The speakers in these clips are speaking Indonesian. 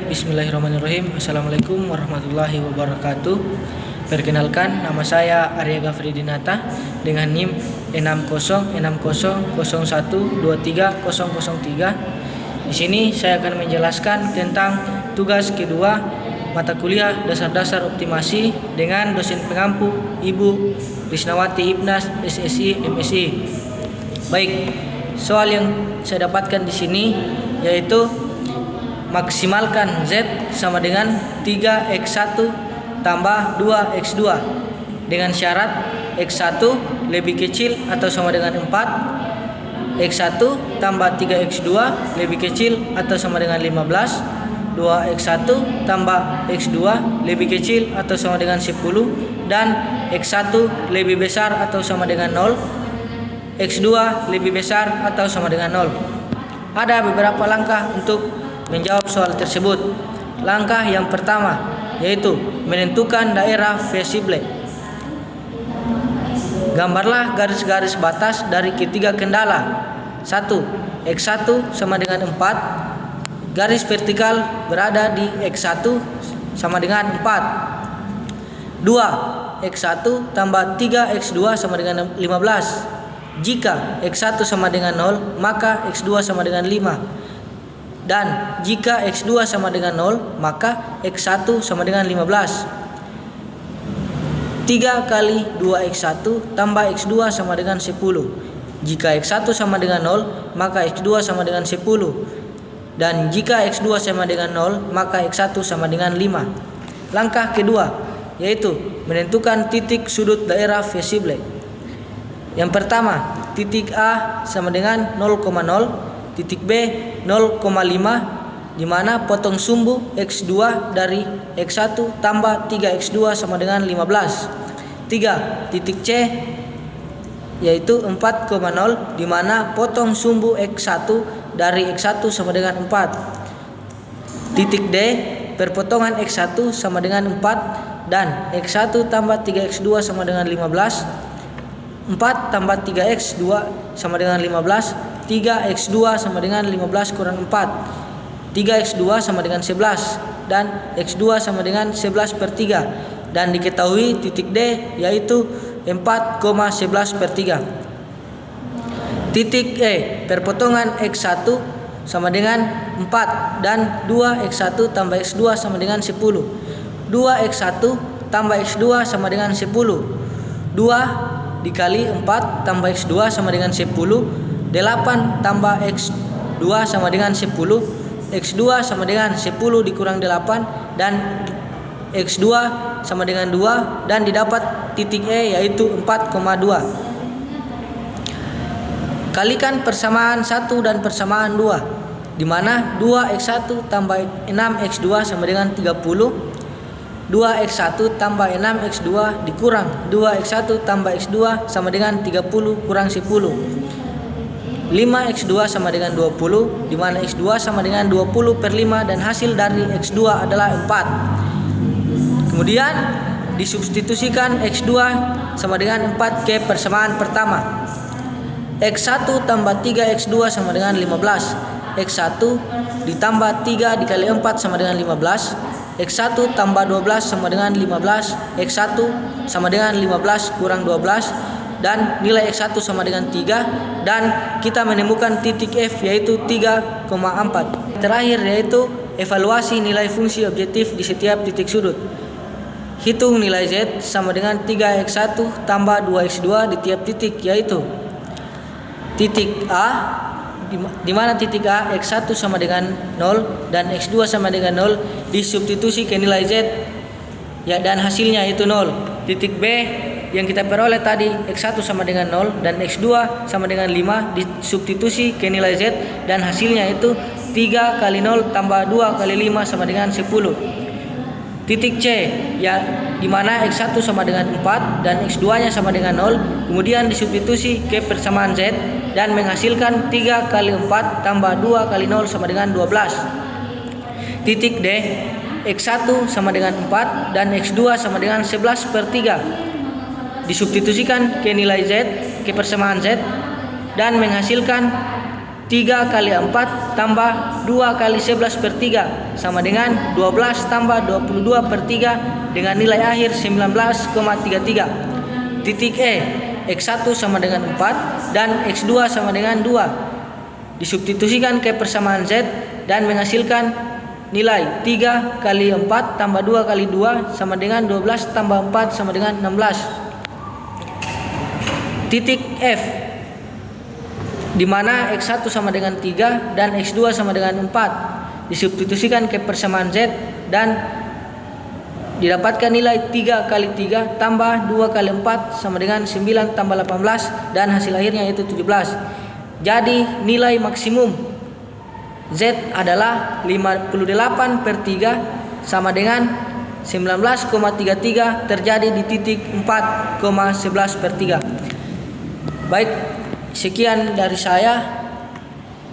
Bismillahirrahmanirrahim. Assalamualaikum warahmatullahi wabarakatuh. Perkenalkan, nama saya Arya Gafridinata dengan NIM 606001230003. Di sini saya akan menjelaskan tentang tugas kedua mata kuliah dasar-dasar optimasi dengan dosen pengampu Ibu Risnawati Ibnas, SSI, MSI. Baik, soal yang saya dapatkan di sini yaitu maksimalkan Z sama dengan 3x1 tambah 2x2 dengan syarat x1 lebih kecil atau sama dengan 4, x1 tambah 3x2 lebih kecil atau sama dengan 15, 2x1 tambah x2 lebih kecil atau sama dengan 10, dan x1 lebih besar atau sama dengan 0, x2 lebih besar atau sama dengan 0. Ada beberapa langkah untuk menjawab soal tersebut. Langkah yang pertama yaitu menentukan daerah visible. Gambarlah garis-garis batas dari ketiga kendala. 1. X1 sama dengan 4. Garis vertikal berada di X1 sama dengan 4. 2. X1 tambah 3x2 sama dengan 15. Jika X1 sama dengan 0, maka X2 sama dengan 5. Dan jika X2 sama dengan 0, maka X1 sama dengan 15. 3 kali 2x1 tambah x2 sama dengan 10. Jika x1 sama dengan 0, maka x2 sama dengan 10. Dan jika x2 sama dengan 0, maka x1 sama dengan 5. Langkah kedua yaitu menentukan titik sudut daerah visible. Yang pertama, titik A sama dengan 0,0, titik B 0,5, di mana potong sumbu X2 dari X1 tambah 3X2 sama dengan 15. 3. Titik C yaitu 4,0, di mana potong sumbu X1 dari X1 sama dengan 4. Titik D, perpotongan X1 sama dengan 4 dan X1 tambah 3X2 sama dengan 15. 4 tambah 3X2 sama dengan 15. 3x2 sama dengan 15 kurang 4. 3x2 sama dengan 11 dan x2 sama dengan 11 per 3. Dan diketahui titik D yaitu 4,11 per 3. Titik E, perpotongan x1 sama dengan 4 dan 2x1 tambah x2 sama dengan 10. 2x1 tambah x2 sama dengan 10. 2 dikali 4 tambah x2 sama dengan 10. 8 tambah X2 sama dengan 10. X2 sama dengan 10 dikurang 8 dan X2 sama dengan 2 dan didapat titik E yaitu 4,2. Kalikan persamaan 1 dan persamaan 2, di mana 2x1 tambah 6x2 sama dengan 30. 2x1 tambah 6x2 dikurang 2x1 tambah x2 sama dengan 30 kurang 10. 5x2 sama dengan 20, di mana x2 sama dengan 20 per 5 dan hasil dari x2 adalah 4. Kemudian disubstitusikan x2 sama dengan 4 ke persamaan pertama. X1 tambah 3x2 sama dengan 15. X1 ditambah 3 dikali 4 sama dengan 15. X1 tambah 12 sama dengan 15. X1 sama dengan 15 kurang 12. Dan nilai X1 sama dengan 3, dan kita menemukan titik F yaitu 3,4. Terakhir yaitu evaluasi nilai fungsi objektif di setiap titik sudut. Hitung nilai Z sama dengan 3x1 tambah 2x2 di tiap titik, yaitu titik A, di mana titik A x1 sama dengan 0 dan x2 sama dengan 0 disubstitusi ke nilai Z ya, dan hasilnya itu 0. Titik B yang kita peroleh tadi x1 sama dengan 0 dan x2 sama dengan 5 disubstitusi ke nilai Z dan hasilnya itu 3 kali 0 tambah 2 kali 5 sama dengan 10. Titik C ya, di mana x1 sama dengan 4 dan x2 nya sama dengan 0 kemudian disubstitusi ke persamaan Z dan menghasilkan 3 kali 4 tambah 2 kali 0 sama dengan 12. Titik D, x1 sama dengan 4 dan x2 sama dengan 11 per 3 disubstitusikan ke nilai Z, ke persamaan Z dan menghasilkan 3 kali 4 tambah 2 kali 11 per 3 sama dengan 12 tambah 22 per 3 dengan nilai akhir 19,33. Titik E, X1 sama dengan 4 dan X2 sama dengan 2. Disubstitusikan ke persamaan Z dan menghasilkan nilai 3 kali 4 tambah 2 kali 2 sama dengan 12 tambah 4 sama dengan 16. Titik F, di mana X1 sama dengan 3 dan X2 sama dengan 4. Disubstitusikan ke persamaan Z dan didapatkan nilai 3 kali 3 tambah 2 kali 4 sama dengan 9 tambah 18 dan hasil akhirnya yaitu 17. Jadi nilai maksimum Z adalah 58 per 3 sama dengan 19,33 terjadi di titik 4,11 per 3. Baik, sekian dari saya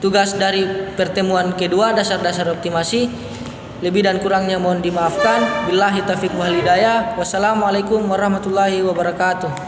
tugas dari pertemuan kedua dasar-dasar optimasi. Lebih dan kurangnya mohon dimaafkan. Billahi taufiq wal hidayah. Wassalamualaikum warahmatullahi wabarakatuh.